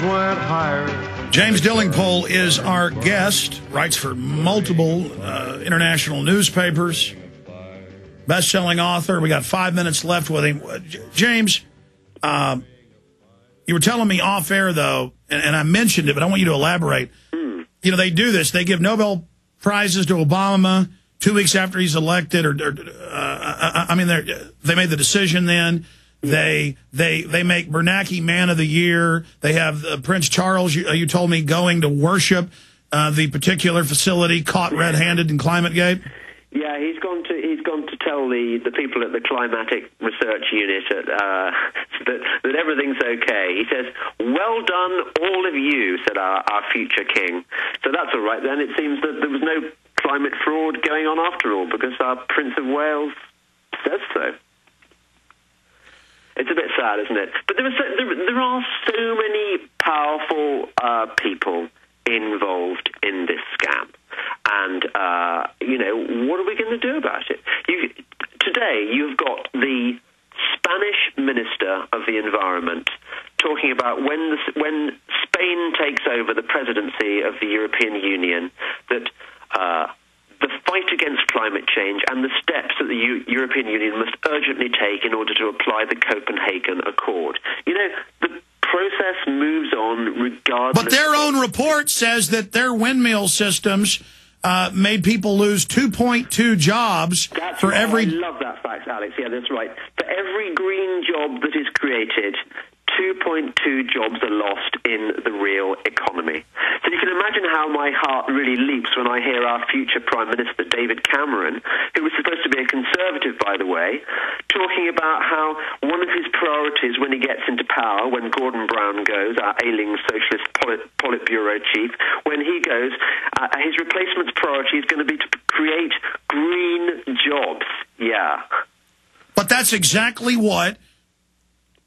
went higher. James Delingpole is our guest, writes for multiple international newspapers, best-selling author. We got 5 minutes left with him. James, you were telling me off air, though, and I mentioned it, but I want you to elaborate. You know, they do this. They give Nobel Prizes to Obama 2 weeks after he's elected, I mean, they made the decision then. They make Bernanke Man of the Year. They have Prince Charles, you told me, going to worship the particular facility caught red-handed in ClimateGate. Yeah, he's gone to tell the people at the Climatic Research Unit that everything's okay. He says, "Well done, all of you," said our future king. So that's all right then. It seems that there was no climate fraud going on after all, because our Prince of Wales says so. It's a bit sad, isn't it? But there are so many powerful people involved in this scam. And, you know, what are we going to do about it? Today, you've got the Spanish Minister of the Environment talking about when Spain takes over the presidency of the European Union, that the fight against climate change and the steps that the European Union must urgently take in order to apply the Copenhagen Accord. You know, the process moves on regardless. But their own report says that their windmill systems made people lose 2.2 jobs for every... I love that fact, Alex. Yeah, that's right. For every green job that is created, 2.2 jobs are lost in the real economy. So you can imagine how my heart really leaps when I hear our future Prime Minister, David Cameron, who was supposed to be a Conservative, by the way, talking about how one of his priorities when he gets into power, when Gordon Brown goes, our ailing socialist Politburo chief, when he goes, his replacement's priority is going to be to create green jobs. Yeah. But that's exactly what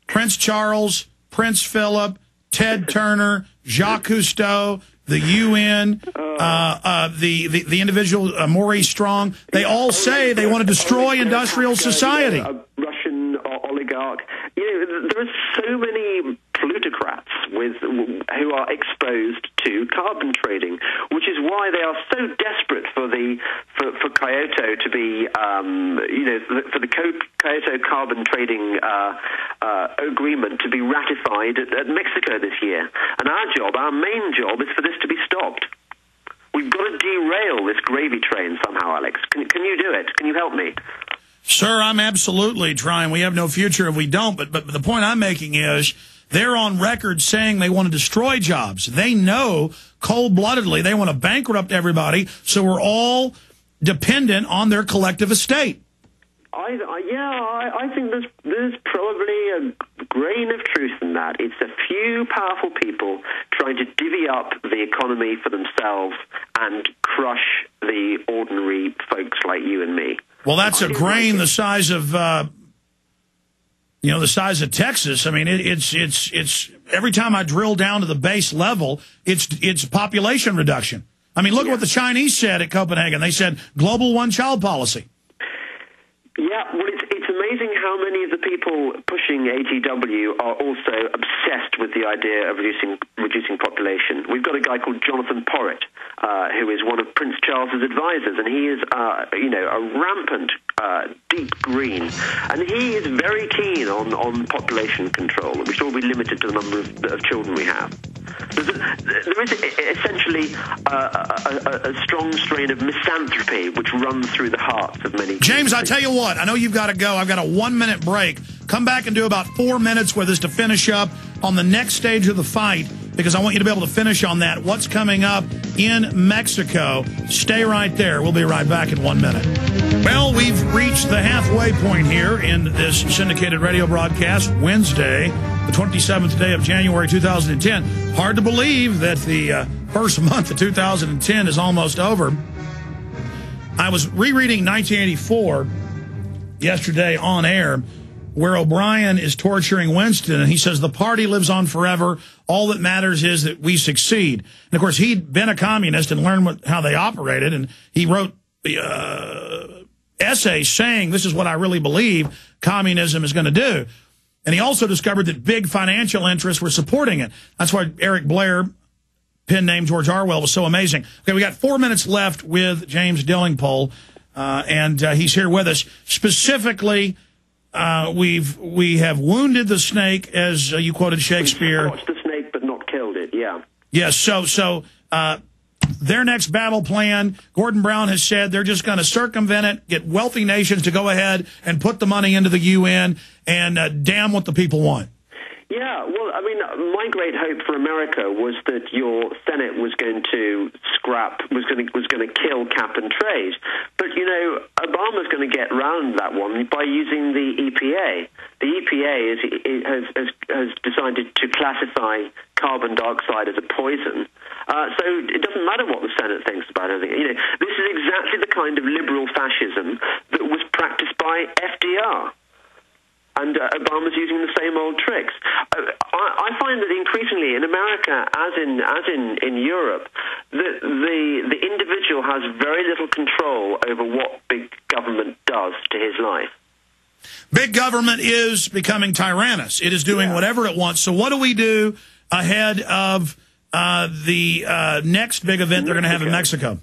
Prince Charles, Prince Philip, Ted Turner, Jacques Cousteau, the UN, the individual, Maurice Strong, they all say they want to destroy industrial society. A Russian oligarch. You know, there are so many plutocrats who are exposed to carbon trading, which is why they are so desperate for Kyoto to be, you know, for the Kyoto carbon trading agreement to be ratified at Mexico this year. And our main job, is for this to be stopped. We've got to derail this gravy train somehow, Alex. Can you do it? Can you help me? Sir, I'm absolutely trying. We have no future if we don't. But the point I'm making is they're on record saying they want to destroy jobs. They know cold-bloodedly they want to bankrupt everybody, so we're all dependent on their collective estate. I think there's probably a grain of truth in that. It's a few powerful people trying to divvy up the economy for themselves and crush the ordinary folks like you and me. Well, that's a grain the size of, you know, the size of Texas. I mean, it's every time I drill down to the base level, it's population reduction. I mean, look at what the Chinese said at Copenhagen. They said global one-child policy. Yeah, well, it's amazing how many of the people pushing ATW are also obsessed with the idea of reducing population. We've got a guy called Jonathan Porritt, who is one of Prince Charles's advisors, and he is, you know, a rampant deep green, and he is very keen on population control, that we should all be limited to the number of children we have. There is essentially a strong strain of misanthropy which runs through the hearts of many. James, I tell you what, I know you've got to go. I've got a 1-minute break. Come back and do about 4 minutes with us to finish up on the next stage of the fight, because I want you to be able to finish on that. What's coming up in Mexico? Stay right there. We'll be right back in 1 minute. Well, we've reached the halfway point here in this syndicated radio broadcast, Wednesday, the 27th day of January 2010. Hard to believe that the first month of 2010 is almost over. I was rereading 1984 yesterday on air, where O'Brien is torturing Winston, and he says the party lives on forever. All that matters is that we succeed. And, of course, he'd been a communist and learned how they operated, and he wrote essays saying this is what I really believe communism is going to do. And he also discovered that big financial interests were supporting it. That's why Eric Blair, pen name George Orwell, was so amazing. Okay, we got 4 minutes left with James Delingpole, and he's here with us. Specifically, we have wounded the snake, as you quoted Shakespeare. We've watched the snake but not killed it, yeah. Yes, so their next battle plan, Gordon Brown has said they're just going to circumvent it, get wealthy nations to go ahead and put the money into the UN, and damn what the people want. Yeah, well, I mean, my great hope for America was that your Senate was going to was going to kill cap and trade. But, you know, Obama's going to get round that one by using the EPA. The EPA has decided to classify carbon dioxide as a poison. So it doesn't matter what the Senate thinks about it. You know, this is exactly the kind of liberal fascism that was practiced by FDR. And Obama's using the same old tricks. I find that increasingly in America, as in Europe, the individual has very little control over what big government does to his life. Big government is becoming tyrannous. It is doing whatever it wants. So what do we do ahead of the next big event they're going to have in Mexico?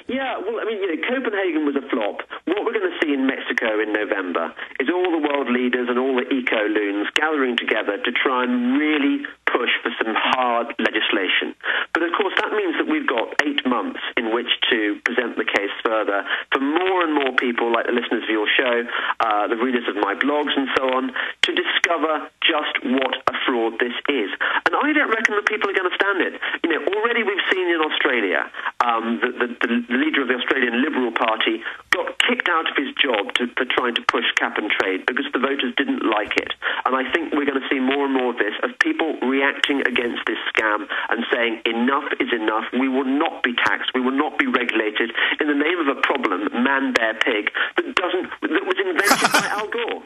Yeah, well, I mean, you know, Copenhagen was a flop. What we're going to see in Mexico in November is all the world leaders and all the eco-loons gathering together to try and really push for some hard legislation. But, of course, that means that we've got 8 months in which to present the case further for more and more people, like the listeners of your show, the readers of my blogs and so on, to discover just what a fraud this is. And I don't reckon that people are going to stand it. You know, already we've seen in Australia, the leader of the Australian Liberal Party got kicked out of his job for trying to push cap and trade because the voters didn't like it. And I think we're going to see more and more of this, of people reacting against this scam and saying enough is enough. We will not be taxed. We will not be regulated in the name of a problem, man, bear, pig, that was invented by Al Gore.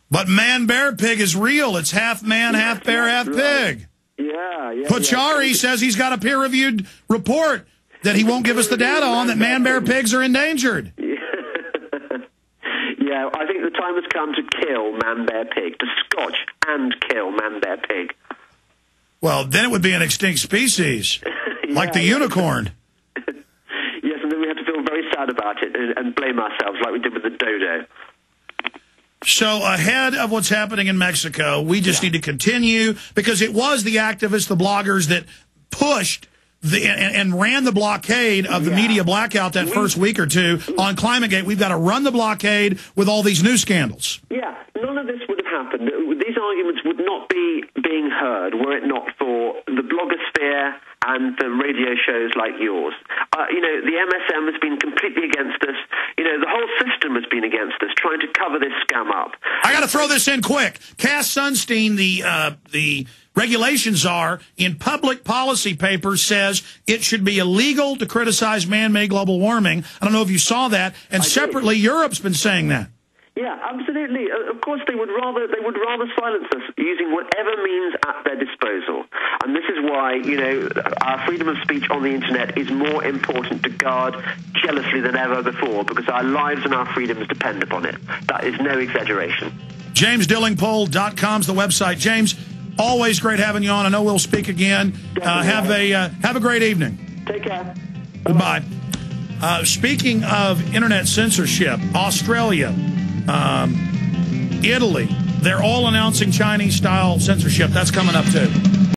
But man, bear, pig is real. It's half man, half bear, half pig. Yeah. Pachari says he's got a peer-reviewed report that he won't give us the data on that man, bear, pigs are endangered. Yeah, I think the time has come to kill man, bear, pig, to scotch and kill man, bear, pig. Well, then it would be an extinct species, like the unicorn. Yes, and then we have to feel very sad about it and blame ourselves like we did with the dodo. So ahead of what's happening in Mexico, we just need to continue, because it was the activists, the bloggers that pushed and ran the blockade of the media blackout that first week or two on ClimateGate. We've got to run the blockade with all these news scandals. Yeah, none of this would have happened. These arguments would not be being heard were it not for the blogosphere and the radio shows like yours. You know, the MSM has been completely against us. You know, the whole system has been against us, trying to cover this scam up. I got to throw this in quick. Cass Sunstein, the regulation czar, in public policy papers says it should be illegal to criticize man-made global warming. I don't know if you saw that. And separately, Europe's been saying that. Yeah, absolutely. Of course, they would rather silence us using whatever means at their disposal. And this is why, you know, our freedom of speech on the internet is more important to guard jealously than ever before, because our lives and our freedoms depend upon it. That is no exaggeration. JamesDillingpole.com is the website. James, always great having you on. I know we'll speak again. Have a great evening. Take care. Goodbye. Speaking of internet censorship, Australia, Italy, they're all announcing Chinese-style censorship. That's coming up, too.